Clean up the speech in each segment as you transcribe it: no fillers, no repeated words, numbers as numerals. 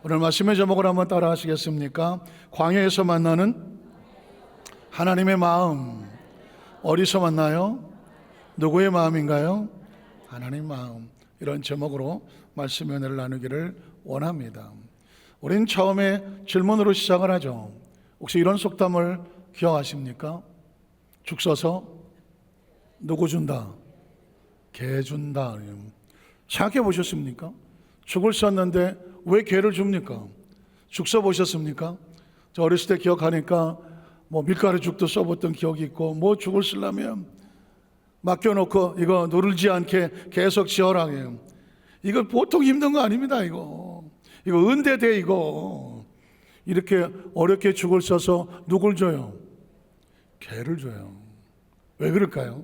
오늘 말씀의 제목을 한번 따라 하시겠습니까? 광야에서 만나는 하나님의 마음. 어디서 만나요? 누구의 마음인가요? 하나님의 마음. 이런 제목으로 말씀의 은혜를 나누기를 원합니다. 우린 처음에 질문으로 시작을 하죠. 혹시 이런 속담을 기억하십니까? 죽 써서 누구 준다? 개 준다. 생각해 보셨습니까? 죽을 썼는데 왜 개를 줍니까? 죽 써보셨습니까? 저 어렸을 때 기억하니까 밀가루 죽도 써봤던 기억이 있고, 죽을 쓰려면 맡겨놓고 이거 누르지 않게 계속 지어라. 이거 보통 힘든 거 아닙니다. 이거 은대대. 이거 이렇게 어렵게 죽을 써서 누굴 줘요? 개를 줘요. 왜 그럴까요?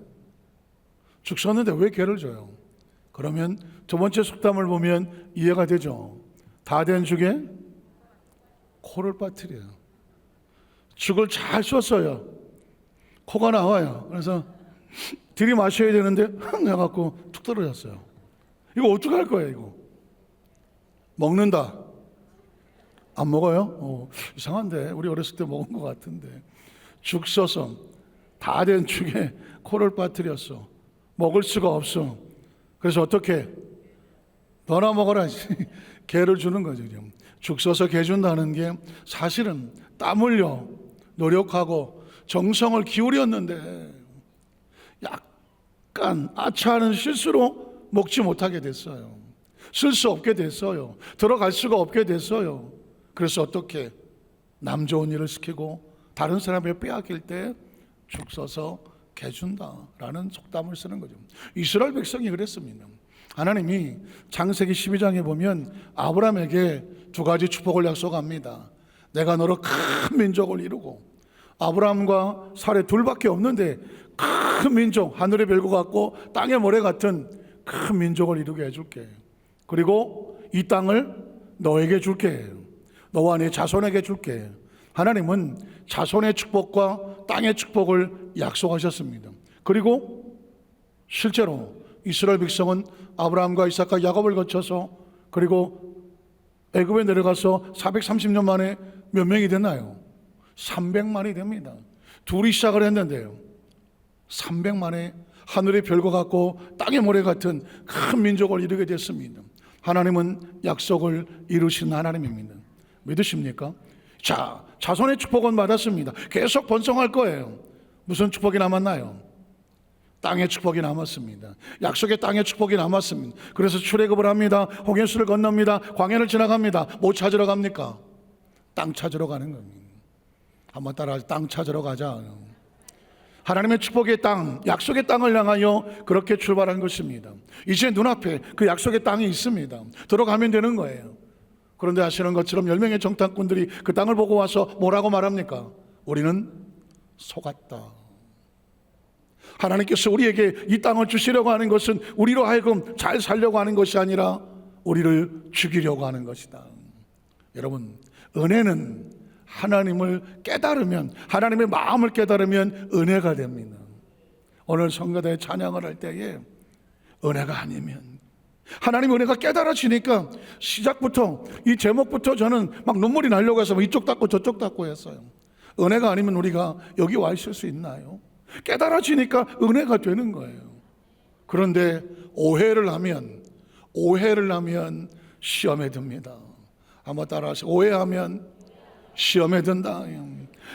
죽 썼는데 왜 개를 줘요? 그러면 두 번째 속담을 보면 이해가 되죠. 다 된 죽에 코를 빠뜨려요. 죽을 잘 썼어요. 코가 나와요. 그래서 들이마셔야 되는데 흥 해갖고 툭 떨어졌어요. 이거 어떡할 거예요? 이거 먹는다. 안 먹어요? 이상한데 우리 어렸을 때 먹은 것 같은데. 죽 써서 다 된 죽에 코를 빠뜨렸어. 먹을 수가 없어. 그래서 어떻게? 너나 먹어라. 개를 주는 거죠. 죽 써서 개 준다는 게 사실은 땀 흘려 노력하고 정성을 기울였는데 약간 아차하는 실수로 먹지 못하게 됐어요. 쓸 수 없게 됐어요. 들어갈 수가 없게 됐어요. 그래서 어떻게? 남 좋은 일을 시키고 다른 사람의 빼앗길 때 죽 써서 개 준다라는 속담을 쓰는 거죠. 이스라엘 백성이 그랬습니다. 하나님이 창세기 12장에 보면 아브라함에게 두 가지 축복을 약속합니다. 내가 너로 큰 민족을 이루고, 아브라함과 사레 둘밖에 없는데 큰 민족, 하늘의 별과 같고 땅의 모래 같은 큰 민족을 이루게 해줄게. 그리고 이 땅을 너에게 줄게. 너와 네 자손에게 줄게. 하나님은 자손의 축복과 땅의 축복을 약속하셨습니다. 그리고 실제로 이스라엘 백성은 아브라함과 이삭과 야곱을 거쳐서, 그리고 애굽에 내려가서 430년 만에 몇 명이 됐나요? 300만이 됩니다. 둘이 시작을 했는데요, 300만에 하늘의 별과 같고 땅의 모래 같은 큰 민족을 이루게 됐습니다. 하나님은 약속을 이루신 하나님입니다. 믿으십니까? 자, 자손의 축복은 받았습니다. 계속 번성할 거예요. 무슨 축복이 남았나요? 땅의 축복이 남았습니다. 약속의 땅의 축복이 남았습니다. 그래서 출애굽을 합니다. 홍해수를 건넙니다. 광야를 지나갑니다. 뭐 찾으러 갑니까? 땅 찾으러 가는 겁니다. 한번 따라하죠. 땅 찾으러 가자. 하나님의 축복의 땅, 약속의 땅을 향하여 그렇게 출발한 것입니다. 이제 눈앞에 그 약속의 땅이 있습니다. 들어가면 되는 거예요. 그런데 아시는 것처럼 10명의 정탐꾼들이 그 땅을 보고 와서 뭐라고 말합니까? 우리는 속았다. 하나님께서 우리에게 이 땅을 주시려고 하는 것은 우리로 하여금 잘 살려고 하는 것이 아니라 우리를 죽이려고 하는 것이다. 여러분, 은혜는 하나님을 깨달으면, 하나님의 마음을 깨달으면 은혜가 됩니다. 오늘 성가대에 찬양을 할 때에 은혜가 아니면, 하나님 은혜가 깨달아지니까 시작부터 이 제목부터 저는 막 눈물이 나려고 해서 이쪽 닦고 저쪽 닦고 했어요. 은혜가 아니면 우리가 여기 와 있을 수 있나요? 깨달아지니까 은혜가 되는 거예요. 그런데 오해를 하면 시험에 듭니다. 한번 따라하세요. 오해하면 시험에 든다.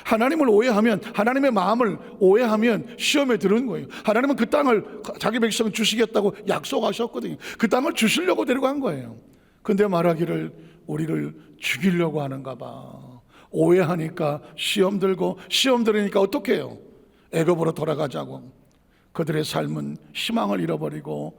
하나님을 오해하면, 하나님의 마음을 오해하면 시험에 드는 거예요. 하나님은 그 땅을 자기 백성 주시겠다고 약속하셨거든요. 그 땅을 주시려고 데려간 거예요. 근데 말하기를 우리를 죽이려고 하는가 봐. 오해하니까 시험 들고, 시험 들으니까 어떻게 해요? 애굽으로 돌아가자고. 그들의 삶은 희망을 잃어버리고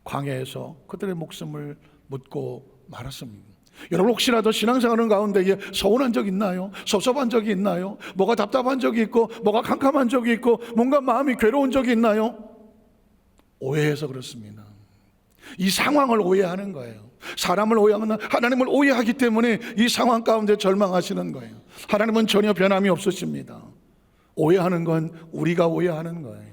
광야에서 그들의 목숨을 묻고 말았습니다. 여러분, 혹시라도 신앙생활하는 가운데 서운한 적 있나요? 섭섭한 적이 있나요? 뭐가 답답한 적이 있고, 뭐가 캄캄한 적이 있고, 뭔가 마음이 괴로운 적이 있나요? 오해해서 그렇습니다. 이 상황을 오해하는 거예요. 사람을 오해하면 하나님을 오해하기 때문에 이 상황 가운데 절망하시는 거예요. 하나님은 전혀 변함이 없으십니다. 오해하는 건 우리가 오해하는 거예요.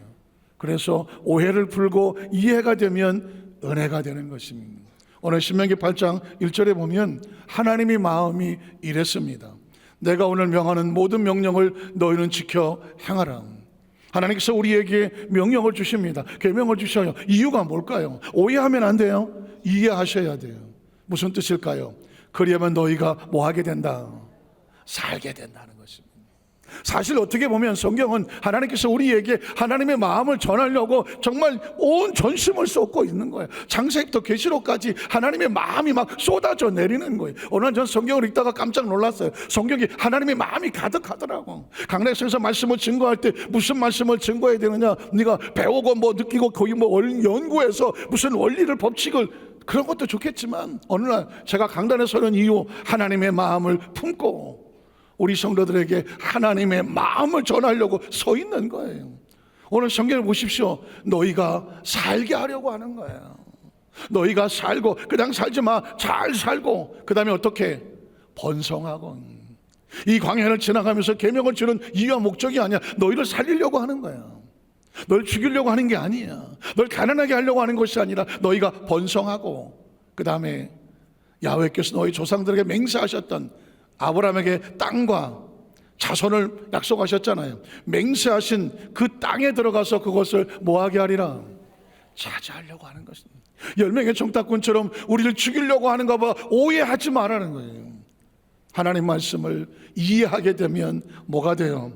그래서 오해를 풀고 이해가 되면 은혜가 되는 것입니다. 오늘 신명기 8장 1절에 보면 하나님의 마음이 이랬습니다. 내가 오늘 명하는 모든 명령을 너희는 지켜 행하라. 하나님께서 우리에게 명령을 주십니다. 계명을 주셔요. 이유가 뭘까요? 오해하면 안 돼요. 이해하셔야 돼요. 무슨 뜻일까요? 그리하면 너희가 뭐 하게 된다? 살게 된다는 것입니다. 사실 어떻게 보면 성경은 하나님께서 우리에게 하나님의 마음을 전하려고 정말 온 전심을 쏟고 있는 거예요. 창세기부터 계시록까지 하나님의 마음이 막 쏟아져 내리는 거예요. 오늘 전 성경을 읽다가 깜짝 놀랐어요. 성경이 하나님의 마음이 가득하더라고. 강래에서 말씀을 증거할 때 무슨 말씀을 증거해야 되느냐, 네가 배우고 뭐 느끼고 거의 뭐 연구해서 무슨 원리를 법칙을, 그런 것도 좋겠지만 어느 날 제가 강단에 서는 이유, 하나님의 마음을 품고 우리 성도들에게 하나님의 마음을 전하려고 서 있는 거예요. 오늘 성경을 보십시오. 너희가 살게 하려고 하는 거예요. 너희가 살고, 그냥 살지 마. 잘 살고, 그 다음에 어떻게? 번성하고. 이 광야를 지나가면서 계명을 주는 이유와 목적이 아니야. 너희를 살리려고 하는 거야. 널 죽이려고 하는 게 아니야. 널 가난하게 하려고 하는 것이 아니라 너희가 번성하고, 그 다음에 야훼께서 너희 조상들에게 맹세하셨던 아브라함에게 땅과 자손을 약속하셨잖아요. 맹세하신 그 땅에 들어가서 그것을 뭐하게 하리라? 차지하려고 하는 것입니다. 10명의 정탐꾼처럼 우리를 죽이려고 하는가 봐. 오해하지 말라는 거예요. 하나님 말씀을 이해하게 되면 뭐가 돼요?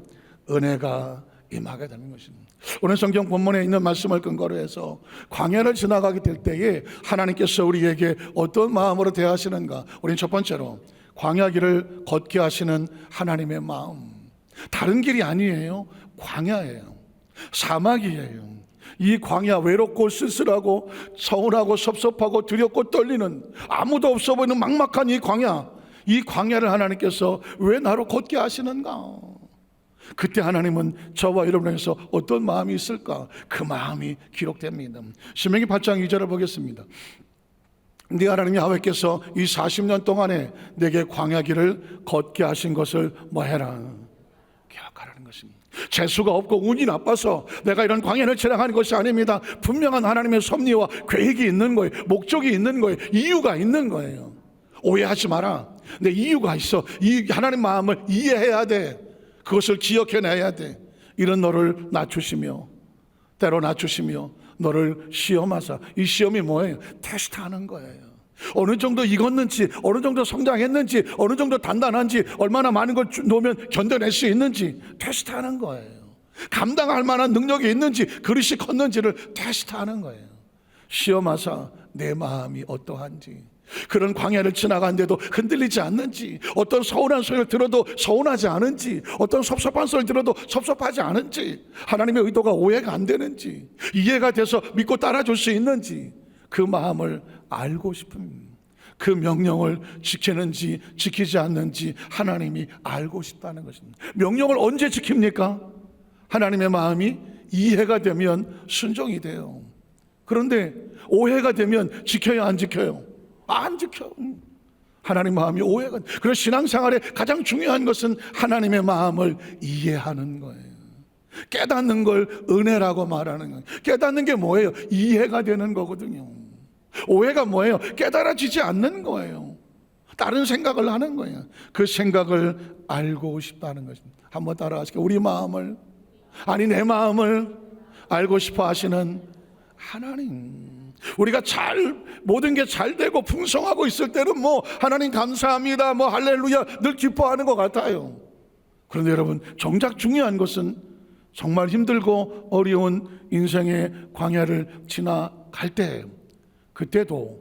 은혜가 임하게 되는 것입니다. 오늘 성경 본문에 있는 말씀을 근거로 해서 광야를 지나가게 될 때에 하나님께서 우리에게 어떤 마음으로 대하시는가? 우리는 첫 번째로 광야길을 걷게 하시는 하나님의 마음. 다른 길이 아니에요. 광야예요. 사막이에요. 이 광야, 외롭고 쓸쓸하고 서운하고 섭섭하고 두렵고 떨리는, 아무도 없어 보이는 막막한 이 광야, 이 광야를 하나님께서 왜 나로 걷게 하시는가? 그때 하나님은 저와 여러분에게서 어떤 마음이 있을까? 그 마음이 기록됩니다. 신명기 8장 2절을 보겠습니다. 네 하나님 야훼께서 이 40년 동안에 내게 광야길을 걷게 하신 것을 뭐 해라? 기억하라는 것입니다. 재수가 없고 운이 나빠서 내가 이런 광야를 지나가는 것이 아닙니다. 분명한 하나님의 섭리와 계획이 있는 거예요. 목적이 있는 거예요. 이유가 있는 거예요. 오해하지 마라. 내 이유가 있어. 이 하나님 마음을 이해해야 돼. 그것을 기억해내야 돼. 이런 너를 낮추시며, 때로 낮추시며 너를 시험하사. 이 시험이 뭐예요? 테스트하는 거예요. 어느 정도 익었는지, 어느 정도 성장했는지, 어느 정도 단단한지, 얼마나 많은 걸 놓으면 견뎌낼 수 있는지 테스트하는 거예요. 감당할 만한 능력이 있는지, 그릇이 컸는지를 테스트하는 거예요. 시험하사 내 마음이 어떠한지, 그런 광야를 지나가는데도 흔들리지 않는지, 어떤 서운한 소리를 들어도 서운하지 않은지, 어떤 섭섭한 소리를 들어도 섭섭하지 않은지, 하나님의 의도가 오해가 안 되는지, 이해가 돼서 믿고 따라줄 수 있는지, 그 마음을 알고 싶은, 그 명령을 지키는지 지키지 않는지 하나님이 알고 싶다는 것입니다. 명령을 언제 지킵니까? 하나님의 마음이 이해가 되면 순종이 돼요. 그런데 오해가 되면 지켜야 안 지켜요? 안 지켜. 하나님 마음이 오해가. 그래서 신앙생활에 가장 중요한 것은 하나님의 마음을 이해하는 거예요. 깨닫는 걸 은혜라고 말하는 거예요. 깨닫는 게 뭐예요? 이해가 되는 거거든요. 오해가 뭐예요? 깨달아지지 않는 거예요. 다른 생각을 하는 거예요. 그 생각을 알고 싶다는 것입니다. 한번 따라하시죠. 우리 마음을, 아니 내 마음을 알고 싶어 하시는 하나님. 우리가 모든 게 잘 되고 풍성하고 있을 때는 뭐 하나님 감사합니다, 뭐 할렐루야 늘 기뻐하는 것 같아요. 그런데 여러분, 정작 중요한 것은 정말 힘들고 어려운 인생의 광야를 지나갈 때, 그때도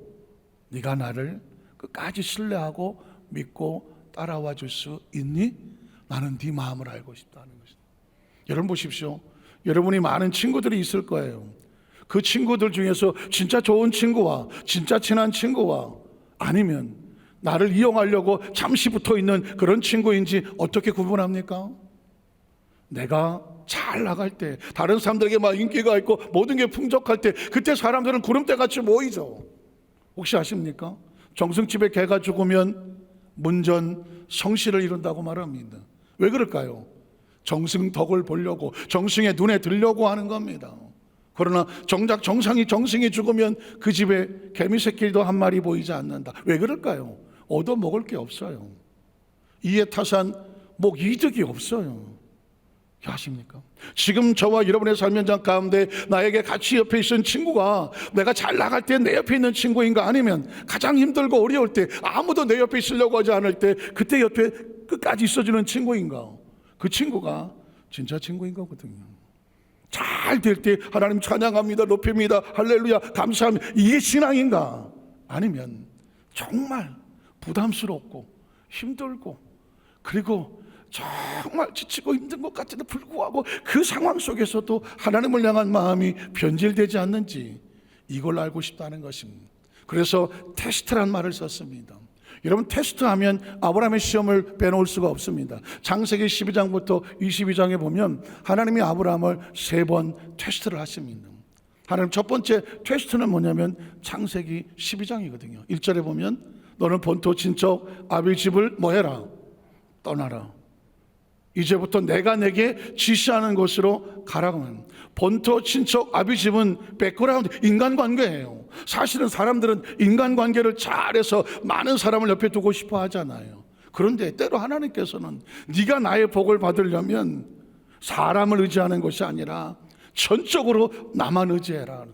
네가 나를 끝까지 신뢰하고 믿고 따라와 줄 수 있니? 나는 네 마음을 알고 싶다는 것입니다. 여러분 보십시오. 여러분이 많은 친구들이 있을 거예요. 그 친구들 중에서 진짜 좋은 친구와 진짜 친한 친구와 아니면 나를 이용하려고 잠시 붙어 있는 그런 친구인지 어떻게 구분합니까? 내가 잘 나갈 때, 다른 사람들에게 막 인기가 있고 모든 게 풍족할 때, 그때 사람들은 구름대같이 모이죠. 혹시 아십니까? 정승집에 개가 죽으면 문전 성시를 이룬다고 말합니다. 왜 그럴까요? 정승 덕을 보려고, 정승의 눈에 들려고 하는 겁니다. 그러나 정작 정승이 죽으면 그 집에 개미 새끼도 한 마리 보이지 않는다. 왜 그럴까요? 얻어 먹을 게 없어요. 이에 타산 이득이 없어요. 아십니까? 지금 저와 여러분의 삶 현장 가운데 나에게 같이 옆에 있는 친구가 내가 잘 나갈 때 내 옆에 있는 친구인가, 아니면 가장 힘들고 어려울 때 아무도 내 옆에 있으려고 하지 않을 때 그때 옆에 끝까지 있어주는 친구인가? 그 친구가 진짜 친구인 거거든요. 잘 될 때 하나님 찬양합니다, 높입니다, 할렐루야, 감사합니다, 이게 신앙인가? 아니면 정말 부담스럽고 힘들고 그리고 정말 지치고 힘든 것 같은데 불구하고 그 상황 속에서도 하나님을 향한 마음이 변질되지 않는지, 이걸 알고 싶다는 것입니다. 그래서 테스트란 말을 썼습니다. 여러분, 테스트하면 아브라함의 시험을 빼놓을 수가 없습니다. 창세기 12장부터 22장에 보면 하나님이 아브라함을 3번 테스트를 하십니다. 하나님 첫 번째 테스트는 뭐냐면 창세기 12장이거든요. 1절에 보면 너는 본토 친척 아비 집을 뭐해라? 떠나라. 이제부터 내가 내게 지시하는 곳으로 가라고 합니다. 본토 친척 아비 집은 백그라운드, 인간관계예요. 사실은 사람들은 인간관계를 잘해서 많은 사람을 옆에 두고 싶어 하잖아요. 그런데 때로 하나님께서는 네가 나의 복을 받으려면 사람을 의지하는 것이 아니라 전적으로 나만 의지해라,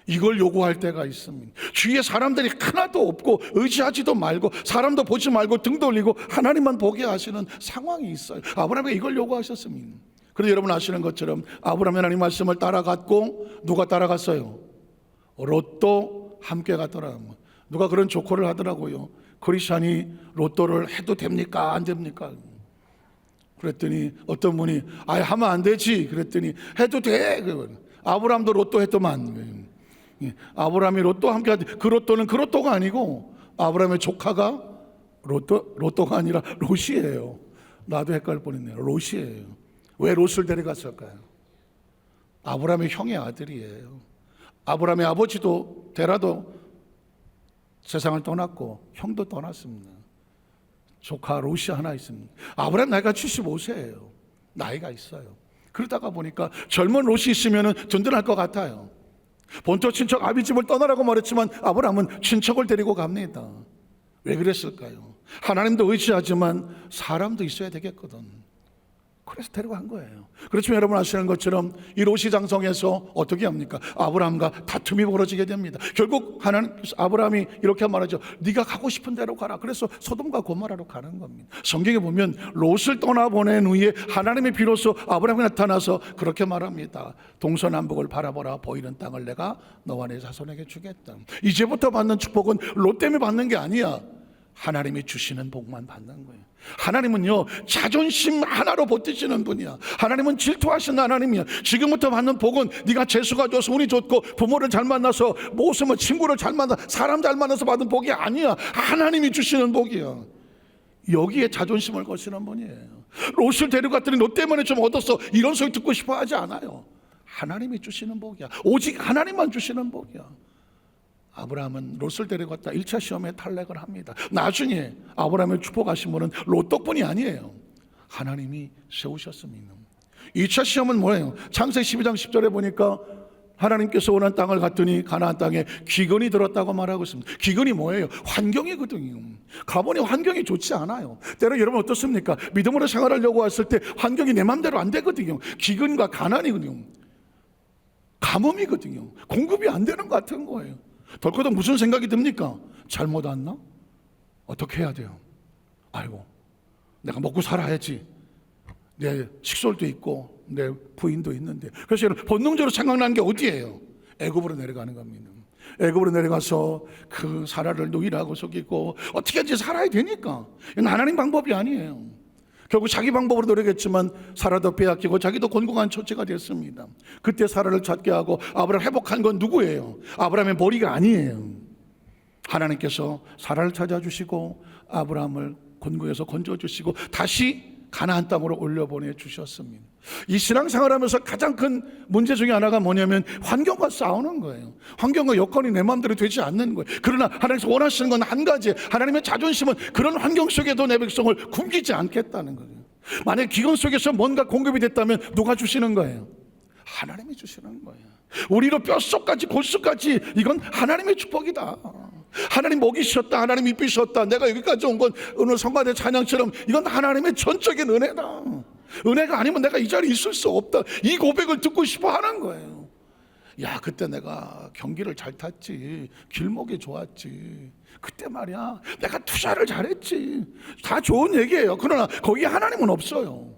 이걸 요구할 때가 있습니다. 주위에 사람들이 하나도 없고 의지하지도 말고 사람도 보지 말고 등 돌리고 하나님만 보게 하시는 상황이 있어요. 아브라함이 이걸 요구하셨습니다. 그런데 여러분 아시는 것처럼 아브라함이 하나님 말씀을 따라갔고, 누가 따라갔어요? 롯도 함께 갔더라. 누가 그런 조커를 하더라고요. 크리스찬이 로또를 해도 됩니까? 안 됩니까? 그랬더니 어떤 분이 하면 안 되지. 그랬더니 해도 돼. 아브라함도 로또 했더만. 아브라함이 로또 함께 하지. 그 로또는 그 로또가 아니고 아브라함의 조카가 로또가 아니라 롯이에요. 나도 헷갈릴 뻔했네요. 롯이에요. 왜 롯을 데려갔을까요? 아브라함의 형의 아들이에요. 아브라함의 아버지도 데라도 세상을 떠났고 형도 떠났습니다. 조카 롯이 하나 있습니다. 아브라함 나이가 75세예요. 나이가 있어요. 그러다가 보니까 젊은 롯이 있으면 든든할 것 같아요. 본토 친척 아비 집을 떠나라고 말했지만 아브라함은 친척을 데리고 갑니다. 왜 그랬을까요? 하나님도 의지하지만 사람도 있어야 되겠거든. 그래서 데려간 거예요. 그렇지만 여러분 아시는 것처럼 이 롯이 장성에서 어떻게 합니까? 아브라함과 다툼이 벌어지게 됩니다. 결국 아브라함이 이렇게 말하죠. 네가 가고 싶은 대로 가라. 그래서 소돔과 고모라로 가는 겁니다. 성경에 보면 롯을 떠나보낸 후에 하나님이 비로소 아브라함에 나타나서 그렇게 말합니다. 동서남북을 바라보라. 보이는 땅을 내가 너와 내 자손에게 주겠다. 이제부터 받는 축복은 롯 때문에 받는 게 아니야. 하나님이 주시는 복만 받는 거예요. 하나님은요, 자존심 하나로 버티시는 분이야. 하나님은 질투하시는 하나님이야. 지금부터 받는 복은 네가 재수가 좋아서 운이 좋고 부모를 잘 만나서 모습은 친구를 잘 만나 사람 잘 만나서 받은 복이 아니야. 하나님이 주시는 복이야. 여기에 자존심을 거시는 분이에요. 롯을 데려갔더니 롯 때문에 좀 얻었어, 이런 소리 듣고 싶어 하지 않아요. 하나님이 주시는 복이야. 오직 하나님만 주시는 복이야. 아브라함은 롯을 데려갔다 1차 시험에 탈락을 합니다. 나중에 아브라함을 축복하신 분은 롯 덕분이 아니에요. 하나님이 세우셨습니다. 2차 시험은 뭐예요? 창세기 12장 10절에 보니까 하나님께서 원한 땅을 갔더니 가나안 땅에 기근이 들었다고 말하고 있습니다. 기근이 뭐예요? 환경이거든요. 가보니 환경이 좋지 않아요. 때로 여러분 어떻습니까? 믿음으로 생활하려고 왔을 때 환경이 내 맘대로 안 되거든요. 기근과 가난이거든요. 가뭄이거든요. 공급이 안 되는 것 같은 거예요. 덜커덕 무슨 생각이 듭니까? 잘못 왔나? 어떻게 해야 돼요? 아이고, 내가 먹고 살아야지. 내 식솔도 있고 내 부인도 있는데. 그래서 여러분 본능적으로 생각나는 게 어디예요? 애굽으로 내려가는 겁니다. 애굽으로 내려가서 그 사라를 누이라고 속이고 어떻게든지 살아야 되니까. 이건 하나님 방법이 아니에요. 결국 자기 방법으로 노력했지만 사라도 빼앗기고 자기도 곤궁한 처지가 됐습니다. 그때 사라를 찾게 하고 아브라함 회복한 건 누구예요? 아브라함의 머리가 아니에요. 하나님께서 사라를 찾아주시고 아브라함을 곤궁에서 건져주시고 다시 가나안 땅으로 올려보내주셨습니다. 이 신앙생활하면서 가장 큰 문제 중에 하나가 뭐냐면 환경과 싸우는 거예요. 환경과 여건이 내 마음대로 되지 않는 거예요. 그러나 하나님께서 원하시는 건 한 가지, 하나님의 자존심은 그런 환경 속에도 내 백성을 굶기지 않겠다는 거예요. 만약 기근 속에서 뭔가 공급이 됐다면 누가 주시는 거예요? 하나님이 주시는 거예요. 우리로 뼛속까지 골수까지 이건 하나님의 축복이다. 하나님 목이 쉬었다, 하나님 입이 쉬었다, 내가 여기까지 온 건 오늘 성가대 찬양처럼 이건 하나님의 전적인 은혜다. 은혜가 아니면 내가 이 자리에 있을 수 없다. 이 고백을 듣고 싶어 하는 거예요. 야, 그때 내가 경기를 잘 탔지, 길목이 좋았지, 그때 말이야 내가 투자를 잘했지. 다 좋은 얘기예요. 그러나 거기에 하나님은 없어요.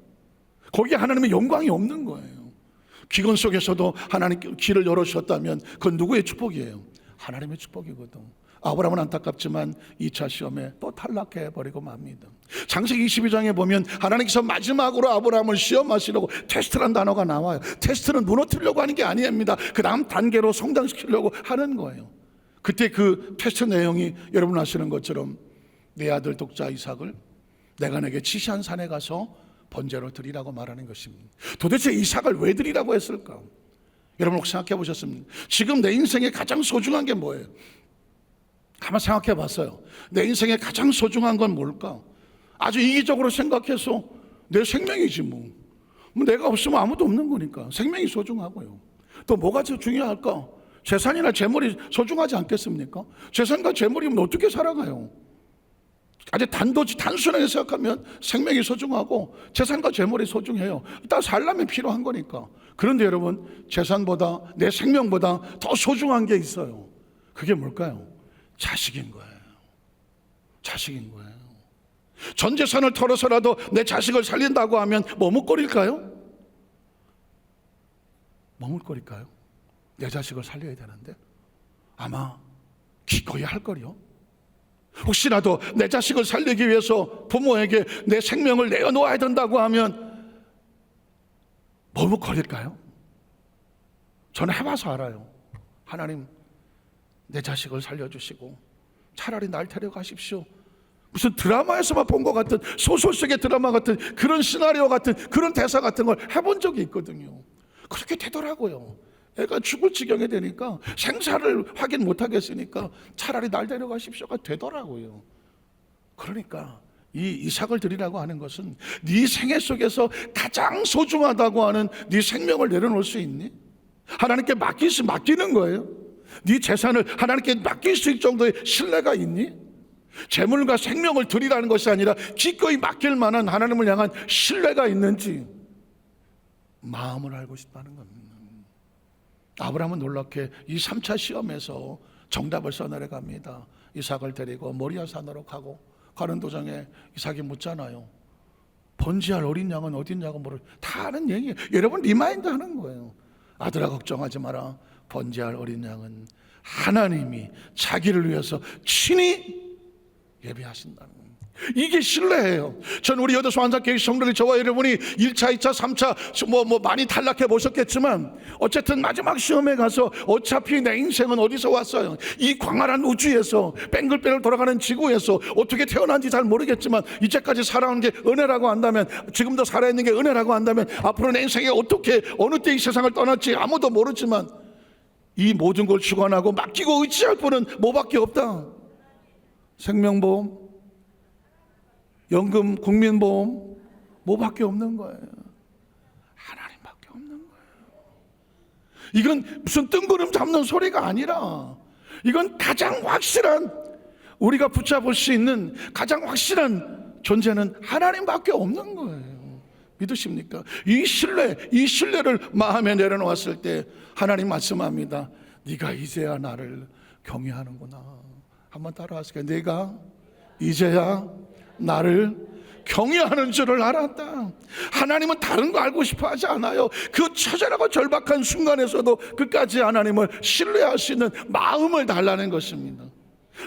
거기에 하나님의 영광이 없는 거예요. 기근 속에서도 하나님 길을 열어주셨다면 그건 누구의 축복이에요? 하나님의 축복이거든. 아브라함은 안타깝지만 2차 시험에 또 탈락해버리고 맙니다. 창세기 22장에 보면 하나님께서 마지막으로 아브라함을 시험하시려고 테스트라는 단어가 나와요. 테스트는 무너뜨리려고 하는 게 아닙니다. 그 다음 단계로 성장시키려고 하는 거예요. 그때 그 테스트 내용이 여러분 아시는 것처럼 내 아들 독자 이삭을 내가 내게 지시한 산에 가서 번제로 드리라고 말하는 것입니다. 도대체 이삭을 왜 드리라고 했을까? 여러분 혹시 생각해 보셨습니까? 지금 내 인생에 가장 소중한 게 뭐예요? 한번 생각해 봤어요. 내 인생에 가장 소중한 건 뭘까? 아주 이기적으로 생각해서 내 생명이지 뭐. 내가 없으면 아무도 없는 거니까 생명이 소중하고요. 또 뭐가 더 중요할까? 재산이나 재물이 소중하지 않겠습니까? 재산과 재물이면 어떻게 살아가요? 아주 단순하게 생각하면 생명이 소중하고 재산과 재물이 소중해요. 일단 살려면 필요한 거니까. 그런데 여러분, 재산보다 내 생명보다 더 소중한 게 있어요. 그게 뭘까요? 자식인 거예요. 자식인 거예요. 전 재산을 털어서라도 내 자식을 살린다고 하면 머뭇거릴까요? 머뭇거릴까요? 내 자식을 살려야 되는데 아마 기꺼이 할 거요. 혹시라도 내 자식을 살리기 위해서 부모에게 내 생명을 내어놓아야 된다고 하면 머뭇거릴까요? 저는 해봐서 알아요. 하나님, 내 자식을 살려주시고 차라리 날 데려가십시오. 무슨 드라마에서만 본 것 같은, 소설 속의 드라마 같은 그런 시나리오 같은 그런 대사 같은 걸 해본 적이 있거든요. 그렇게 되더라고요. 애가 죽을 지경이 되니까 생사를 확인 못하겠으니까 차라리 날 데려가십시오가 되더라고요. 그러니까 이 이삭을 드리라고 하는 것은 네 생애 속에서 가장 소중하다고 하는 네 생명을 내려놓을 수 있니? 하나님께 맡기는 거예요. 네 재산을 하나님께 맡길 수 있을 정도의 신뢰가 있니? 재물과 생명을 드리라는 것이 아니라 기꺼이 맡길 만한 하나님을 향한 신뢰가 있는지 마음을 알고 싶다는 겁니다. 아브라함은 놀랍게 이 3차 시험에서 정답을 써내려갑니다. 이삭을 데리고 모리아 산으로 가는 도중에 이삭이 묻잖아요. 번제할 어린 양은 어딨냐고 다 아는 얘기예요. 여러분 리마인드 하는 거예요. 아들아 걱정하지 마라. 번제할 어린 양은 하나님이 자기를 위해서 친히 예배하신다는 거예요. 이게 신뢰예요. 전 우리 여도소 한사교회 성도들, 저와 여러분이 1차, 2차, 3차 많이 탈락해 보셨겠지만 어쨌든 마지막 시험에 가서 어차피 내 인생은 어디서 왔어요? 이 광활한 우주에서 뺑글뺑글 돌아가는 지구에서 어떻게 태어난지 잘 모르겠지만 이제까지 살아온 게 은혜라고 한다면, 지금도 살아있는 게 은혜라고 한다면 앞으로 내 인생에 어떻게 어느 때 이 세상을 떠날지 아무도 모르지만 이 모든 걸 주관하고 맡기고 의지할 분은 뭐밖에 없다. 생명보험, 연금, 국민보험 뭐밖에 없는 거예요. 하나님밖에 없는 거예요. 이건 무슨 뜬구름 잡는 소리가 아니라 이건 가장 확실한, 우리가 붙잡을 수 있는 가장 확실한 존재는 하나님밖에 없는 거예요. 믿으십니까? 이 신뢰를 마음에 내려놓았을 때 하나님 말씀합니다. 네가 이제야 나를 경외하는구나. 한번 따라하세요. 네가 이제야 나를 경외하는 줄을 알았다. 하나님은 다른 거 알고 싶어 하지 않아요. 그 처절하고 절박한 순간에서도 끝까지 하나님을 신뢰할 수 있는 마음을 달라는 것입니다.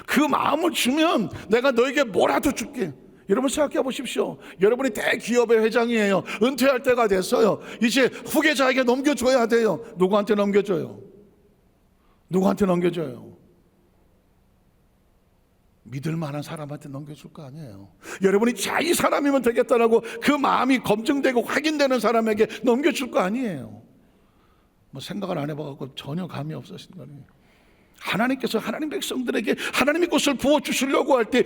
그 마음을 주면 내가 너에게 뭐라도 줄게. 여러분 생각해 보십시오. 여러분이 대기업의 회장이에요. 은퇴할 때가 됐어요. 이제 후계자에게 넘겨줘야 돼요. 누구한테 넘겨줘요? 누구한테 넘겨줘요? 믿을 만한 사람한테 넘겨줄 거 아니에요. 여러분이 자, 이 사람이면 되겠다라고 그 마음이 검증되고 확인되는 사람에게 넘겨줄 거 아니에요. 생각을 안 해봐갖고 전혀 감이 없으신 거예요. 하나님께서 하나님 백성들에게 하나님의 것을 부어주시려고 할 때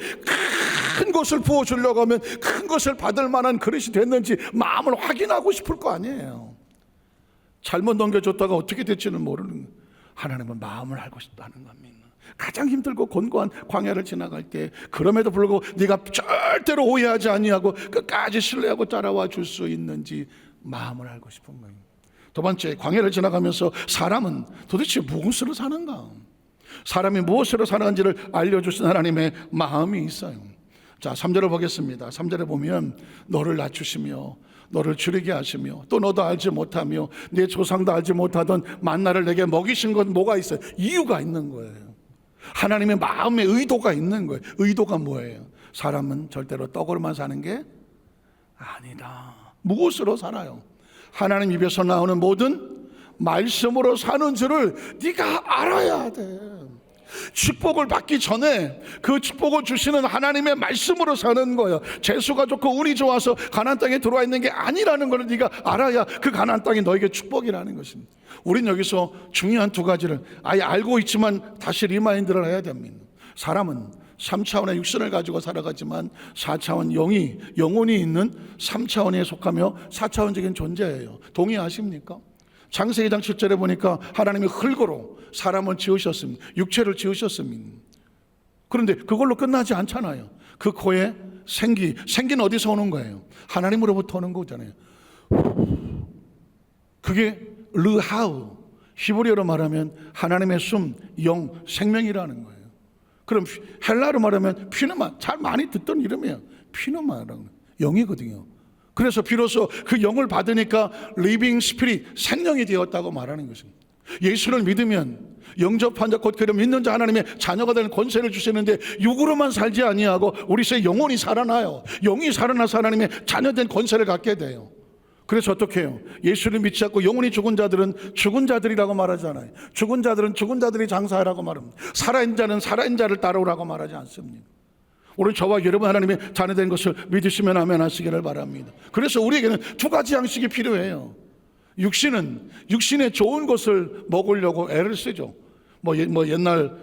큰 것을 부어주려고 하면 큰 것을 받을 만한 그릇이 됐는지 마음을 확인하고 싶을 거 아니에요. 잘못 넘겨줬다가 어떻게 될지는 모르는, 하나님은 마음을 알고 싶다는 겁니다. 가장 힘들고 곤고한 광야를 지나갈 때 그럼에도 불구하고 네가 절대로 오해하지 아니하고 끝까지 신뢰하고 따라와 줄 수 있는지 마음을 알고 싶은 거예요. 두 번째, 광야를 지나가면서 사람은 도대체 무엇으로 사는가? 사람이 무엇으로 사는지를 알려주신 하나님의 마음이 있어요. 자, 3절을 보겠습니다. 3절에 보면 너를 낮추시며 너를 줄이게 하시며 또 너도 알지 못하며 네 조상도 알지 못하던 만나를 내게 먹이신 건 뭐가 있어요? 이유가 있는 거예요. 하나님의 마음의 의도가 있는 거예요. 의도가 뭐예요? 사람은 절대로 떡으로만 사는 게 아니다. 무엇으로 살아요? 하나님 입에서 나오는 모든 말씀으로 사는 줄을 네가 알아야 돼. 축복을 받기 전에 그 축복을 주시는 하나님의 말씀으로 사는 거예요. 재수가 좋고 운이 좋아서 가나안 땅에 들어와 있는 게 아니라는 걸 네가 알아야 그 가나안 땅이 너에게 축복이라는 것입니다. 우린 여기서 중요한 두 가지를 아예 알고 있지만 다시 리마인드를 해야 됩니다. 사람은 3차원의 육신을 가지고 살아가지만 4차원 영혼이 있는 3차원에 속하며 4차원적인 존재예요. 동의하십니까? 창세기 2장 7절에 보니까 하나님이 흙으로 사람을 지으셨습니다. 육체를 지으셨습니다. 그런데 그걸로 끝나지 않잖아요. 그 코에 생기는 어디서 오는 거예요? 하나님으로부터 오는 거잖아요. 그게 르하우, 히브리어로 말하면 하나님의 숨, 영, 생명이라는 거예요. 그럼 헬라로 말하면 피누마, 잘 많이 듣던 이름이에요. 피누마라는 영이거든요. 그래서 비로소 그 영을 받으니까 리빙 스피릿, 생명이 되었다고 말하는 것입니다. 예수를 믿으면 영접한 자 곧 그를 믿는 자 하나님의 자녀가 되는 권세를 주시는데 육으로만 살지 아니하고 우리 새 영혼이 살아나요. 영이 살아나서 하나님의 자녀된 권세를 갖게 돼요. 그래서 어떻게 해요? 예수를 믿지 않고 영혼이 죽은 자들은 죽은 자들이라고 말하잖아요. 죽은 자들은 죽은 자들이 장사하라고 말합니다. 살아있는 자는 살아있는 자를 따르라고 말하지 않습니다. 오늘 저와 여러분 하나님의 자녀된 것을 믿으시면 아멘 하시기를 바랍니다. 그래서 우리에게는 두 가지 양식이 필요해요. 육신의 좋은 것을 먹으려고 애를 쓰죠. 옛날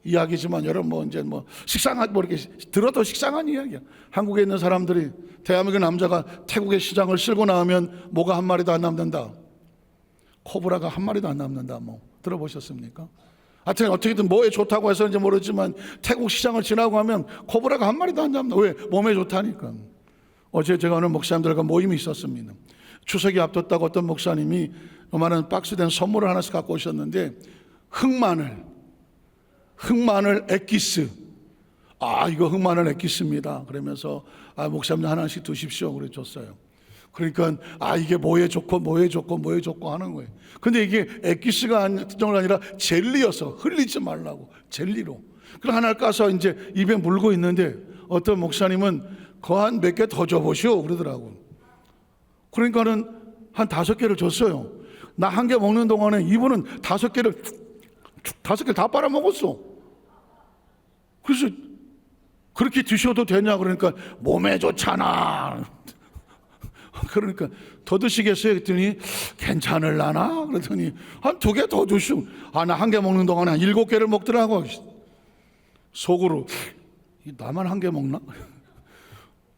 이야기지만 여러분 이제 식상한 이렇게 들어도 식상한 이야기야. 한국에 있는 사람들이 대한민국 남자가 태국의 시장을 쓸고 나오면 뭐가 한 마리도 안 남는다. 코브라가 한 마리도 안 남는다. 들어보셨습니까? 하여튼 어떻게든 뭐에 좋다고 해서인지 모르지만 태국 시장을 지나고 하면 코브라가 한 마리도 안 잡는다. 왜? 몸에 좋다니까. 어제 제가 오늘 목사님들과 모임이 있었습니다. 추석이 앞뒀다고 어떤 목사님이 요만한 박스된 선물을 하나씩 갖고 오셨는데 흑마늘 엑기스. 이거 흑마늘 엑기스입니다. 그러면서 목사님 하나씩 드십시오. 그래 줬어요. 그러니까 이게 뭐에 좋고 하는 거예요. 근데 이게 엑기스가 아니라 젤리여서 흘리지 말라고 젤리로. 그걸 하나를 까서 이제 입에 물고 있는데 어떤 목사님은 그 한 몇 개 더 줘보시오 그러더라고. 그러니까는 한 5개를 줬어요. 나 한 개 먹는 동안에 이분은 5개를 다 빨아먹었어. 그래서 그렇게 드셔도 되냐 그러니까 몸에 좋잖아. 그러니까 더 드시겠어요? 그랬더니 괜찮을라나? 그랬더니 한 2개 더 드시고 나 한 개 먹는 동안에 한 7개를 먹더라고. 속으로 나만 한 개 먹나?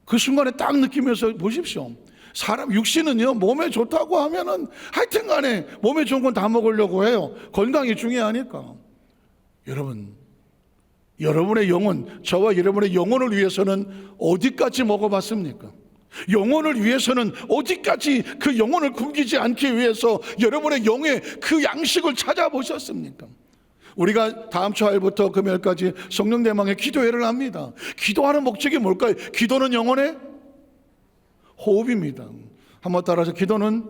그 순간에 딱 느끼면서 보십시오. 사람 육신은요 몸에 좋다고 하면은 하여튼 간에 몸에 좋은 건 다 먹으려고 해요. 건강이 중요하니까. 여러분의 영혼, 저와 여러분의 영혼을 위해서는 어디까지 먹어봤습니까? 영혼을 위해서는 어디까지 그 영혼을 굶기지 않기 위해서 여러분의 영의 그 양식을 찾아보셨습니까? 우리가 다음 주 화요일부터 금요일까지 성령대망의 기도회를 합니다. 기도하는 목적이 뭘까요? 기도는 영혼의 호흡입니다. 한번 따라서 기도는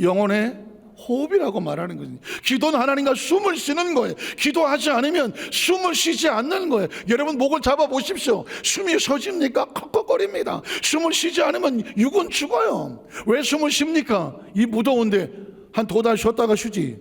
영혼의 호흡이라고 말하는 거죠. 기도는 하나님과 숨을 쉬는 거예요. 기도하지 않으면 숨을 쉬지 않는 거예요. 여러분 목을 잡아 보십시오. 숨이 쉬집니까? 컥컥거립니다. 숨을 쉬지 않으면 육은 죽어요. 왜 숨을 쉽니까? 이 무더운데 한 2달 쉬었다가 쉬지.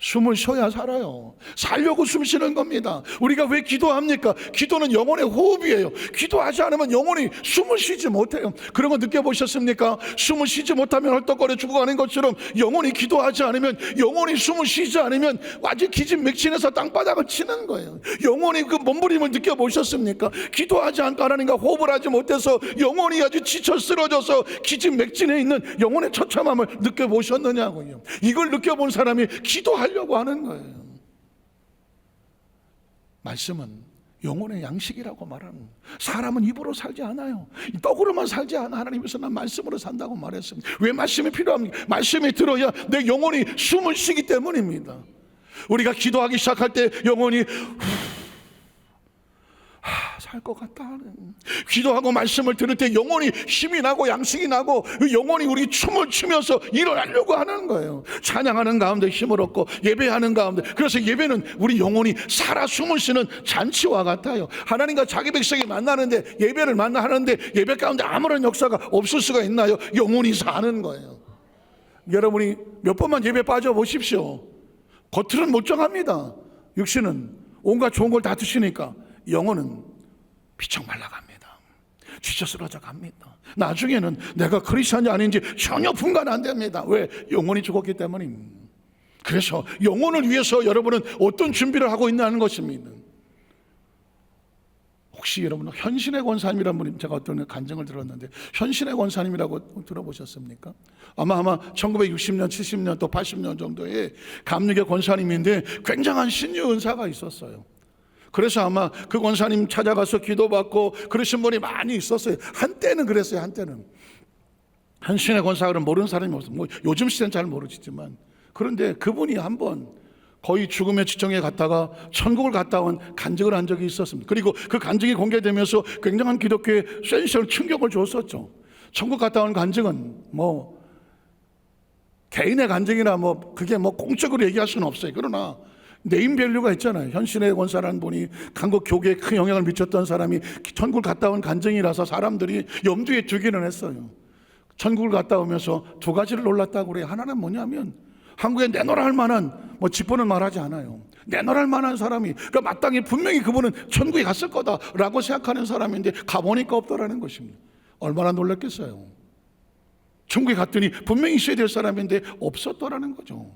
숨을 쉬어야 살아요. 살려고 숨 쉬는 겁니다. 우리가 왜 기도합니까? 기도는 영혼의 호흡이에요. 기도하지 않으면 영혼이 숨을 쉬지 못해요. 그런 거 느껴보셨습니까? 숨을 쉬지 못하면 헐떡거려 죽어가는 것처럼 영혼이 기도하지 않으면, 영혼이 숨을 쉬지 않으면 완전 기진맥진해서 땅바닥을 치는 거예요. 영혼이 그 몸부림을 느껴보셨습니까? 기도하지 않고 하나님과 호흡을 하지 못해서 영혼이 아주 지쳐 쓰러져서 기진맥진해 있는 영혼의 처참함을 느껴보셨느냐고요. 이걸 느껴본 사람이 기도하려고 하는 거예요. 말씀은 영혼의 양식이라고 말하는 거예요. 사람은 입으로 살지 않아요. 떡으로만 살지 않아. 하나님께서 난 말씀으로 산다고 말했습니다. 왜 말씀이 필요합니까? 말씀이 들어야 내 영혼이 숨을 쉬기 때문입니다. 우리가 기도하기 시작할 때 영혼이 살 것 같다 하는, 기도하고 말씀을 들을 때 영혼이 힘이 나고 양식이 나고 영혼이 우리 춤을 추면서 일어나려고 하는 거예요. 찬양하는 가운데 힘을 얻고 예배하는 가운데. 그래서 예배는 우리 영혼이 살아 숨을 쉬는 잔치와 같아요. 하나님과 자기 백성이 만나는데, 예배를 하는데 예배 가운데 아무런 역사가 없을 수가 있나요? 영혼이 사는 거예요. 여러분이 몇 번만 예배 빠져보십시오. 겉으로는 멀쩡합니다. 육신은 온갖 좋은 걸 다 드시니까 영혼은 피청 말라갑니다. 지쳐 쓰러져 갑니다. 나중에는 내가 크리스찬이 아닌지 전혀 분간 안 됩니다. 왜? 영혼이 죽었기 때문입니다. 그래서 영혼을 위해서 여러분은 어떤 준비를 하고 있냐는 것입니다. 혹시 여러분 현신의 권사님이라는 분이, 제가 어떤 간증을 들었는데 현신의 권사님이라고 들어보셨습니까? 아마 1960년, 70년 또 80년 정도에 감리교 권사님인데 굉장한 신유 은사가 있었어요. 그래서 아마 그 권사님 찾아가서 기도받고 그러신 분이 많이 있었어요. 한때는 그랬어요. 한때는 현신의 권사를 모르는 사람이 없어요. 뭐 요즘 시대는 잘 모르지만, 그런데 그분이 한번 거의 죽음의 지경에 갔다가 천국을 갔다 온 간증을 한 적이 있었습니다. 그리고 그 간증이 공개되면서 굉장한 기독교에 센세이션 충격을 줬었죠. 천국 갔다 온 간증은 뭐 개인의 간증이나 뭐 그게 뭐 공적으로 얘기할 수는 없어요. 그러나 네임밸류가 있잖아요. 현신의 권사라는 분이 한국 교계에 큰 영향을 미쳤던 사람이 천국을 갔다 온 간증이라서 사람들이 염두에 두기는 했어요. 천국을 갔다 오면서 두 가지를 놀랐다고 그래요. 하나는 뭐냐면 한국에 내놓으라 할 만한, 뭐 직분은 말하지 않아요. 내놓으라 할 만한 사람이, 그러니까 마땅히 분명히 그분은 천국에 갔을 거다라고 생각하는 사람인데 가보니까 없더라는 것입니다. 얼마나 놀랐겠어요. 천국에 갔더니 분명히 있어야 될 사람인데 없었더라는 거죠.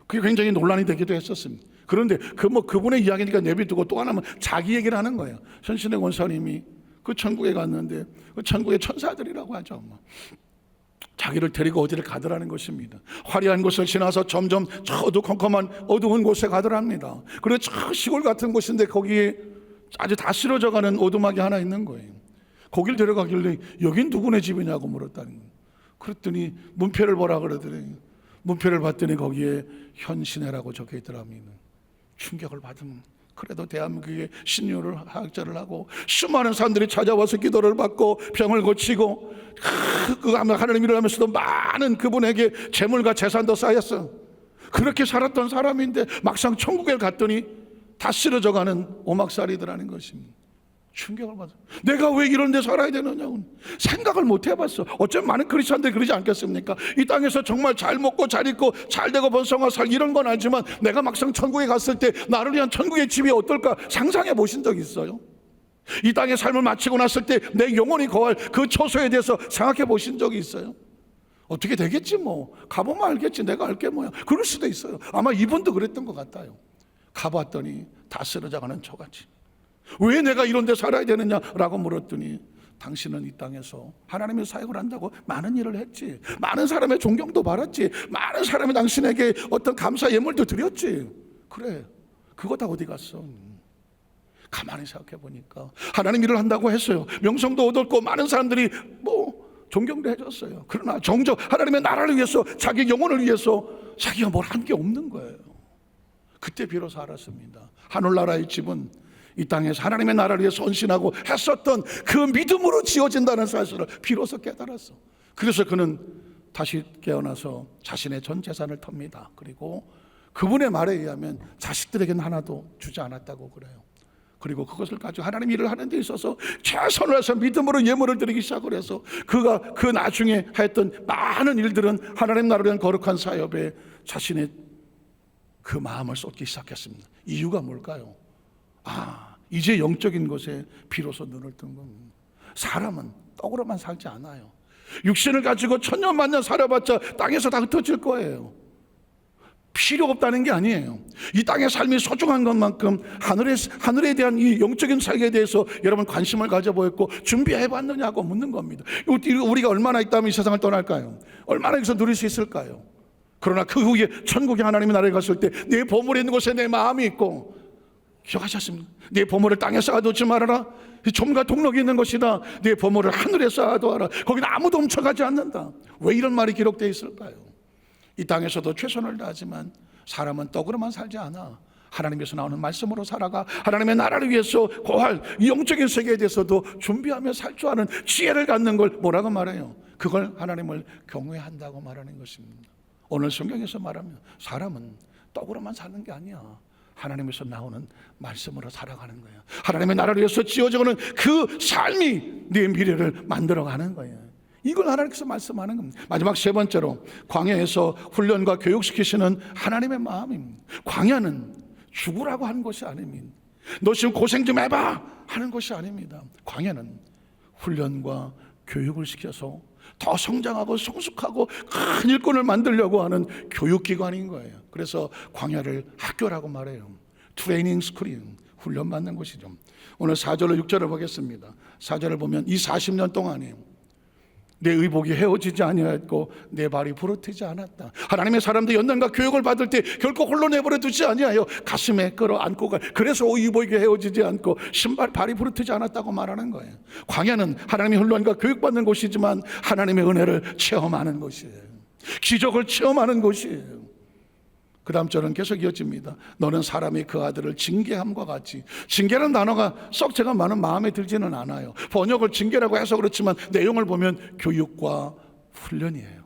그게 굉장히 논란이 되기도 했었습니다. 그런데 그분의 이야기니까 내비두고 또 하나는 자기 얘기를 하는 거예요. 현신의 권사님이 그 천국에 갔는데 그 천국의 천사들이라고 하죠. 자기를 데리고 어디를 가더라는 것입니다. 화려한 곳을 지나서 점점 저 어두컴컴한 어두운 곳에 가더랍니다. 그리고 저 시골 같은 곳인데 거기에 아주 다 쓰러져가는 오두막이 하나 있는 거예요. 거길 데려가길래 여긴 누구네 집이냐고 물었다는 거예요. 그랬더니 문패를 보라 그러더니 문패를 봤더니 거기에 현신회라고 적혀 있더랍니다. 충격을 받은, 그래도 대한민국에 신유를 학자를 하고 수많은 사람들이 찾아와서 기도를 받고 병을 고치고 하나님 일을 하면서도 많은 그분에게 재물과 재산도 쌓였어. 그렇게 살았던 사람인데 막상 천국에 갔더니 다 쓰러져가는 오막살이더라는 것입니다. 충격을 받아. 내가 왜 이런 데 살아야 되느냐고 생각을 못 해봤어. 어쩌면 많은 크리스찬들이 그러지 않겠습니까? 이 땅에서 정말 잘 먹고 잘 입고 잘 되고 번성하고 살 이런 건 알지만 내가 막상 천국에 갔을 때 나를 위한 천국의 집이 어떨까 상상해 보신 적 있어요? 이 땅의 삶을 마치고 났을 때 내 영혼이 거할 그 처소에 대해서 생각해 보신 적이 있어요? 어떻게 되겠지 뭐. 가보면 알겠지. 내가 알게 뭐야. 그럴 수도 있어요. 아마 이분도 그랬던 것 같아요. 가봤더니 다 쓰러져가는 저같이. 왜 내가 이런 데 살아야 되느냐라고 물었더니 당신은 이 땅에서 하나님의 사역을 한다고 많은 일을 했지. 많은 사람의 존경도 받았지. 많은 사람이 당신에게 어떤 감사 예물도 드렸지. 그래, 그거 다 어디 갔어? 가만히 생각해 보니까 하나님 일을 한다고 했어요. 명성도 얻었고 많은 사람들이 뭐 존경도 해줬어요. 그러나 정작 하나님의 나라를 위해서, 자기 영혼을 위해서 자기가 뭘 한 게 없는 거예요. 그때 비로소 알았습니다. 하늘나라의 집은 이 땅에서 하나님의 나라를 위해 헌신하고 했었던 그 믿음으로 지어진다는 사실을 비로소 깨달았어. 그래서 그는 다시 깨어나서 자신의 전 재산을 텁니다. 그리고 그분의 말에 의하면 자식들에게는 하나도 주지 않았다고 그래요. 그리고 그것을 가지고 하나님 일을 하는 데 있어서 최선을 해서 믿음으로 예물을 드리기 시작을 해서 그가 그 나중에 했던 많은 일들은 하나님 나라를 위한 거룩한 사역에 자신의 그 마음을 쏟기 시작했습니다. 이유가 뭘까요? 이제 영적인 것에 비로소 눈을 뜬 겁니다. 사람은 떡으로만 살지 않아요. 육신을 가지고 천년 만년 살아봤자 땅에서 다 흩어질 거예요. 필요 없다는 게 아니에요. 이 땅의 삶이 소중한 것만큼 하늘에 대한 이 영적인 세계에 대해서 여러분 관심을 가져보았고 준비해봤느냐고 묻는 겁니다. 우리가 얼마나 있다면 이 세상을 떠날까요? 얼마나 여기서 누릴 수 있을까요? 그러나 그 후에 천국의 하나님의 나라에 갔을 때 내 보물이 있는 곳에 내 마음이 있고, 기억하셨습니까? 내 보물을 땅에 쌓아두지 말아라. 좀과 동록이 있는 것이다. 내 보물을 하늘에 쌓아두어라. 거기는 아무도 훔쳐가지 않는다. 왜 이런 말이 기록되어 있을까요? 이 땅에서도 최선을 다하지만 사람은 떡으로만 살지 않아. 하나님께서 나오는 말씀으로 살아가 하나님의 나라를 위해서 고할 이 영적인 세계에 대해서도 준비하며 살 줄 아는 지혜를 갖는 걸 뭐라고 말해요? 그걸 하나님을 경외한다고 말하는 것입니다. 오늘 성경에서 말하면 사람은 떡으로만 사는 게 아니야. 하나님에서 나오는 말씀으로 살아가는 거예요. 하나님의 나라를 위해서 지어져가는 그 삶이 네 미래를 만들어가는 거예요. 이걸 하나님께서 말씀하는 겁니다. 마지막 세 번째로 광야에서 훈련과 교육시키시는 하나님의 마음입니다. 광야는 죽으라고 하는 것이 아닙니다. 너 지금 고생 좀 해봐 하는 것이 아닙니다. 광야는 훈련과 교육을 시켜서 더 성장하고 성숙하고 큰 일꾼을 만들려고 하는 교육기관인 거예요. 그래서 광야를 학교라고 말해요. 트레이닝 스쿨인, 훈련받는 곳이죠. 오늘 4절로 6절을 보겠습니다. 4절을 보면 이 40년 동안에 내 의복이 헤어지지 아니하였고 내 발이 부러뜨지 않았다. 하나님의 사람들 연단과 교육을 받을 때 결코 홀로 내버려 두지 아니하여 가슴에 끌어안고 가. 그래서 의복이 헤어지지 않고 발이 부러뜨지 않았다고 말하는 거예요. 광야는 하나님의 훈련과 교육받는 곳이지만 하나님의 은혜를 체험하는 곳이에요. 기적을 체험하는 곳이에요. 그 다음 절은 계속 이어집니다. 너는 사람이 그 아들을 징계함과 같이. 징계라는 단어가 썩 제가 많은 마음에 들지는 않아요. 번역을 징계라고 해서 그렇지만 내용을 보면 교육과 훈련이에요.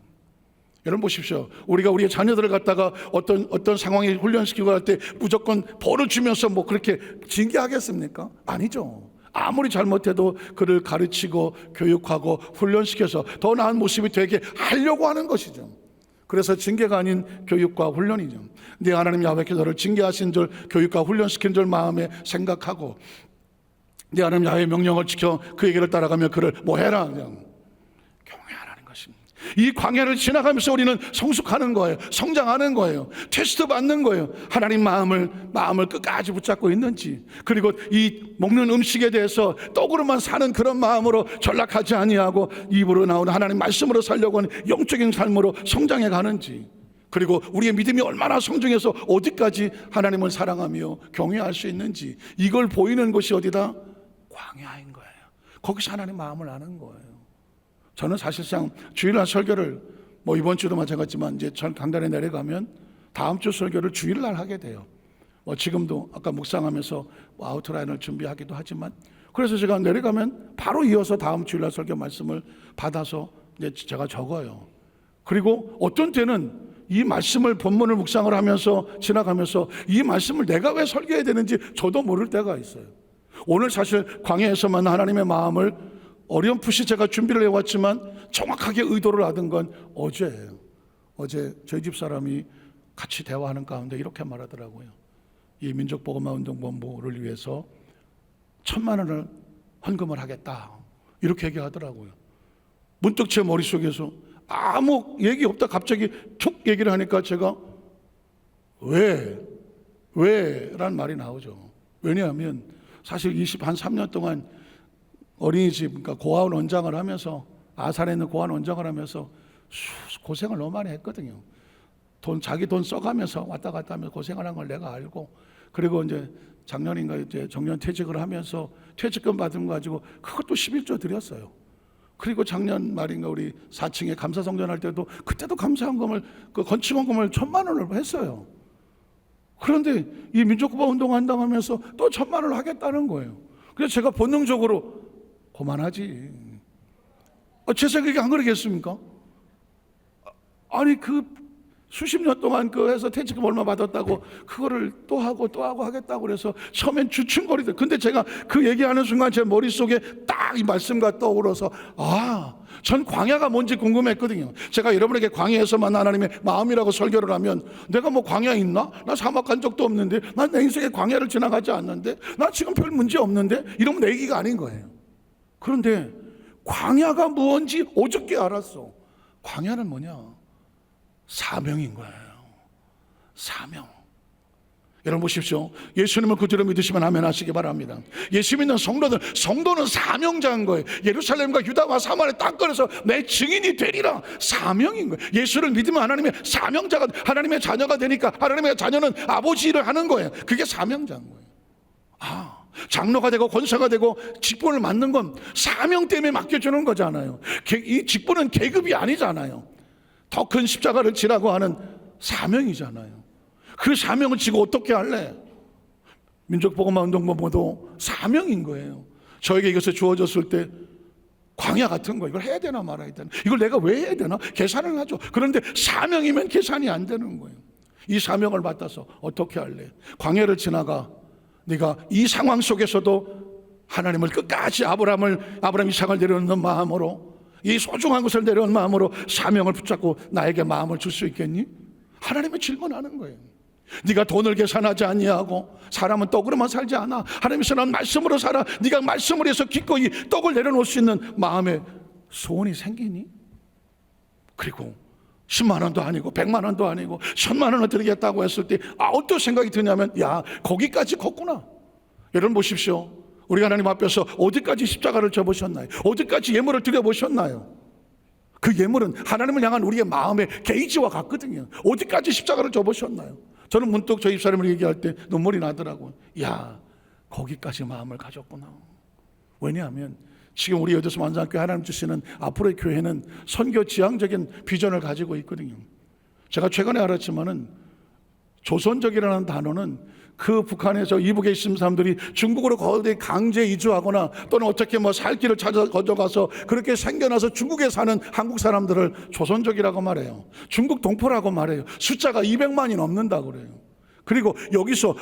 여러분 보십시오. 우리가 우리의 자녀들을 갖다가 어떤 상황에 훈련시키고 할 때 무조건 벌을 주면서 뭐 그렇게 징계하겠습니까? 아니죠. 아무리 잘못해도 그를 가르치고 교육하고 훈련시켜서 더 나은 모습이 되게 하려고 하는 것이죠. 그래서 징계가 아닌 교육과 훈련이죠. 네 하나님 야훼께서 너를 징계하신 줄, 교육과 훈련시킨 줄 마음에 생각하고 네 하나님 야훼의 명령을 지켜 그 얘기를 따라가며 그를 뭐 해라, 그냥 경외하라는 것입니다. 이 광야를 지나가면서 우리는 성숙하는 거예요. 성장하는 거예요. 테스트 받는 거예요. 하나님 마음을 끝까지 붙잡고 있는지, 그리고 이 먹는 음식에 대해서 떡으로만 사는 그런 마음으로 전락하지 아니하고 입으로 나오는 하나님 말씀으로 살려고 하는 영적인 삶으로 성장해 가는지, 그리고 우리의 믿음이 얼마나 성장해서 어디까지 하나님을 사랑하며 경외할 수 있는지, 이걸 보이는 곳이 어디다? 광야인 거예요. 거기서 하나님 마음을 아는 거예요. 저는 사실상 주일날 설교를 뭐 이번 주도 마찬가지지만 이제 전 강단에 내려가면 다음 주 설교를 주일날 하게 돼요. 뭐 지금도 아까 묵상하면서 뭐 아우트라인을 준비하기도 하지만, 그래서 제가 내려가면 바로 이어서 다음 주일날 설교 말씀을 받아서 이제 제가 적어요. 그리고 어떤 때는 이 말씀을 본문을 묵상을 하면서 지나가면서 이 말씀을 내가 왜 설교해야 되는지 저도 모를 때가 있어요. 오늘 사실 광야에서만 하나님의 마음을 어렴풋이 제가 준비를 해왔지만 정확하게 의도를 하던 건 어제예요. 어제 저희 집 사람이 같이 대화하는 가운데 이렇게 말하더라고요. 이 민족복음화운동본부를 위해서 1,000만 원을 헌금을 하겠다, 이렇게 얘기하더라고요. 문득 제 머릿속에서 아무 얘기 없다 갑자기 툭 얘기를 하니까 제가 왜란 말이 나오죠. 왜냐하면 사실 3년 동안 어린이집, 그러니까 고아원 원장을 하면서, 아산에 있는 고아원 원장을 하면서 고생을 너무 많이 했거든요. 자기 돈 써가면서 왔다 갔다 하면서 고생을 한 걸 내가 알고, 그리고 이제 작년인가 이제 정년 퇴직을 하면서 퇴직금 받은 거 가지고 그것도 11조 드렸어요. 그리고 작년 말인가 우리 4층에 감사성전 할 때도 그때도 감사헌금을, 그 건축헌금을 1,000만 원을 했어요. 그런데 이 민족국가 운동한다고 하면서 또 1,000만 원을 하겠다는 거예요. 그래서 제가 본능적으로 그만하지. 제 생각이 안 그러겠습니까? 아니 그 수십 년 동안 그 해서 퇴직금 얼마 받았다고 그거를 또 하고 하겠다고 그래서 처음엔 주춤거리더라고요. 근데 제가 그 얘기하는 순간 제 머릿속에 딱 막 이 말씀과 떠오르서 전 광야가 뭔지 궁금했거든요. 제가 여러분에게 광야에서 만난 하나님의 마음이라고 설교를 하면 내가 뭐 광야 있나? 나 사막 간 적도 없는데, 난 내 인생에 광야를 지나가지 않는데, 나 지금 별 문제 없는데, 이러면 내 얘기가 아닌 거예요. 그런데 광야가 무엇인지 어저께 알았어. 광야는 뭐냐? 사명인 거예요. 사명. 여러분 보십시오. 예수님을 구주로 믿으시면 아멘 하시기 바랍니다. 예수 믿는 성도는 사명자인 거예요. 예루살렘과 유다와 사마리아 땅끝에서 내 증인이 되리라. 사명인 거예요. 예수를 믿으면 하나님의 사명자가, 하나님의 자녀가 되니까 하나님의 자녀는 아버지 일을 하는 거예요. 그게 사명자인 거예요. 장로가 되고 권사가 되고 직분을 맡는 건 사명 때문에 맡겨주는 거잖아요. 이 직분은 계급이 아니잖아요. 더 큰 십자가를 지라고 하는 사명이잖아요. 그 사명을 지고 어떻게 할래? 민족복음화 운동본부도 사명인 거예요. 저에게 이것을 주어졌을 때 광야 같은 거, 이걸 해야 되나 말아야 되나, 이걸 내가 왜 해야 되나 계산을 하죠. 그런데 사명이면 계산이 안 되는 거예요. 이 사명을 받아서 어떻게 할래? 광야를 지나가 네가 이 상황 속에서도 하나님을 끝까지 아브라함 이삭을 내려놓는 마음으로, 이 소중한 것을 내려놓는 마음으로 사명을 붙잡고 나에게 마음을 줄 수 있겠니? 하나님이 질문하는 거예요. 네가 돈을 계산하지 아니하고 사람은 떡으로만 살지 않아. 하나님께서 난 말씀으로 살아. 네가 말씀을 해서 기꺼이 떡을 내려놓을 수 있는 마음에 소원이 생기니? 그리고 10만 원도 아니고 100만 원도 아니고 1000만 원을 드리겠다고 했을 때 어떤 생각이 드냐면, 야, 거기까지 컸구나. 여러분 보십시오. 우리가 하나님 앞에서 어디까지 십자가를 져보셨나요? 어디까지 예물을 드려보셨나요? 그 예물은 하나님을 향한 우리의 마음의 게이지와 같거든요. 어디까지 십자가를 져보셨나요? 저는 문득 저희 집사람을 얘기할 때 눈물이 나더라고요. 야, 거기까지 마음을 가졌구나. 왜냐하면 지금 우리 여기서 만상교회 하나님 주시는 앞으로의 교회는 선교 지향적인 비전을 가지고 있거든요. 제가 최근에 알았지만은 조선족이라는 단어는 그 북한에서 이북에 있는 사람들이 중국으로 거의 강제 이주하거나 또는 어떻게 살 길을 찾아 거쳐가서 그렇게 생겨나서 중국에 사는 한국 사람들을 조선족이라고 말해요. 중국 동포라고 말해요. 숫자가 200만이 넘는다고 그래요. 그리고 여기서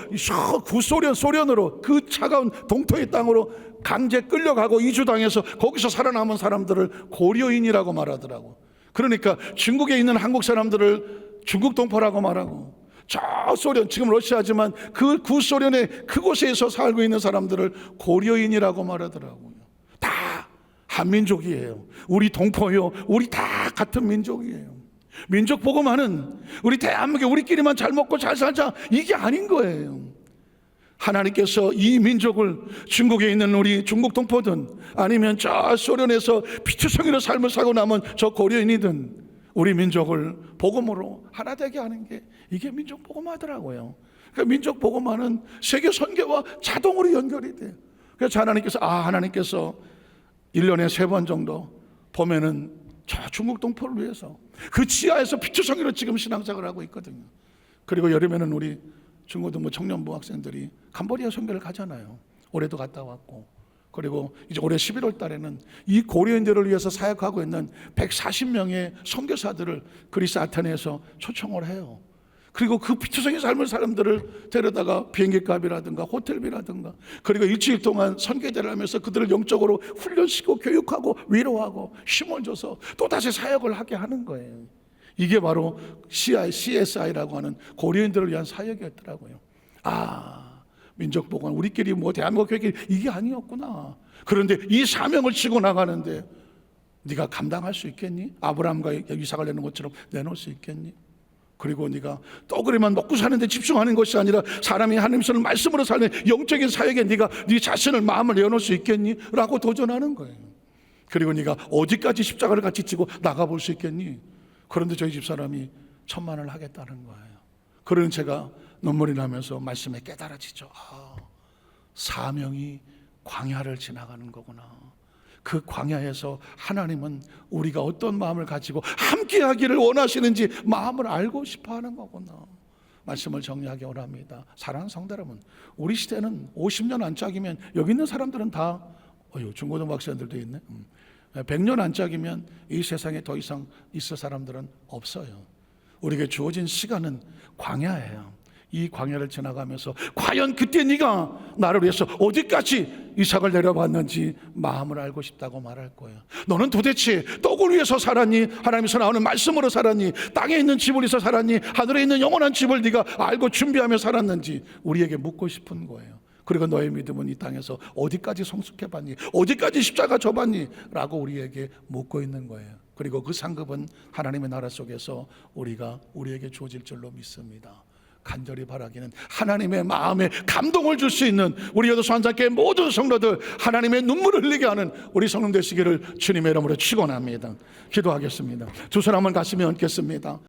소련으로 그 차가운 동토의 땅으로 강제 끌려가고 이주당해서 거기서 살아남은 사람들을 고려인이라고 말하더라고. 그러니까 중국에 있는 한국 사람들을 중국 동포라고 말하고, 저 소련, 지금 러시아지만 그 구소련의 그곳에서 살고 있는 사람들을 고려인이라고 말하더라고요. 다 한민족이에요. 우리 동포요. 우리 다 같은 민족이에요. 민족 복음화는 우리 대한민국 우리끼리만 잘 먹고 잘 살자, 이게 아닌 거예요. 하나님께서 이 민족을, 중국에 있는 우리 중국 동포든 아니면 저 소련에서 피투성이로 삶을 사고 남은 저 고려인이든 우리 민족을 복음으로 하나 되게 하는 게 이게 민족 복음화더라고요. 그러니까 민족 복음화는 세계 선교와 자동으로 연결이 돼요. 그래서 하나님께서 1년에 3번 정도 봄에는 저 중국 동포를 위해서 그 지하에서 피투성이로 지금 신앙생활을 하고 있거든요. 그리고 여름에는 우리 중고등부 청년부 학생들이 캄보디아 선교를 가잖아요. 올해도 갔다 왔고, 그리고 이제 올해 11월 달에는 이 고려인들을 위해서 사역하고 있는 140명의 선교사들을 그리스 아테네에서 초청을 해요. 그리고 그 피투성의 삶을 사람들을 데려다가 비행기 값이라든가 호텔비라든가, 그리고 일주일 동안 선교제를 하면서 그들을 영적으로 훈련시키고 교육하고 위로하고 힘을 줘서 또다시 사역을 하게 하는 거예요. 이게 바로 CSI라고 하는 고려인들을 위한 사역이었더라고요. 민족복음, 우리끼리 대한민국 교회끼리 이게 아니었구나. 그런데 이 사명을 치고 나가는데 네가 감당할 수 있겠니? 아브라함과 이삭을 내는 것처럼 내놓을 수 있겠니? 그리고 네가 떡으로만 먹고 사는데 집중하는 것이 아니라 사람이 하나님의 말씀으로 사는 영적인 사역에 네가 네 자신을, 마음을 내어놓을 수 있겠니? 라고 도전하는 거예요. 그리고 네가 어디까지 십자가를 같이 지고 나가볼 수 있겠니? 그런데 저희 집사람이 1000만을 하겠다는 거예요. 그러는 제가 눈물이 나면서 말씀에 깨달아지죠. 사명이 광야를 지나가는 거구나. 그 광야에서 하나님은 우리가 어떤 마음을 가지고 함께 하기를 원하시는지 마음을 알고 싶어 하는 거구나. 말씀을 정리하기 원합니다. 사랑하는 성도 여러분, 우리 시대는 50년 안짝이면, 여기 있는 사람들은 다 중고등부 학생들도 있네. 100년 안짝이면 이 세상에 더 이상 있을 사람들은 없어요. 우리에게 주어진 시간은 광야예요. 이 광야를 지나가면서 과연 그때 네가 나를 위해서 어디까지 이삭을 내려봤는지 마음을 알고 싶다고 말할 거예요. 너는 도대체 떡을 위해서 살았니? 하나님에서 나오는 말씀으로 살았니? 땅에 있는 집을 위해서 살았니? 하늘에 있는 영원한 집을 네가 알고 준비하며 살았는지 우리에게 묻고 싶은 거예요. 그리고 너의 믿음은 이 땅에서 어디까지 성숙해봤니? 어디까지 십자가 져봤니? 라고 우리에게 묻고 있는 거예요. 그리고 그 상급은 하나님의 나라 속에서 우리에게 주어질 줄로 믿습니다. 간절히 바라기는 하나님의 마음에 감동을 줄 수 있는 우리 여도수 한자교회 모든 성도들, 하나님의 눈물을 흘리게 하는 우리 성령 되시기를 주님의 이름으로 축원합니다. 기도하겠습니다. 두 사람은 가슴에 얹겠습니다.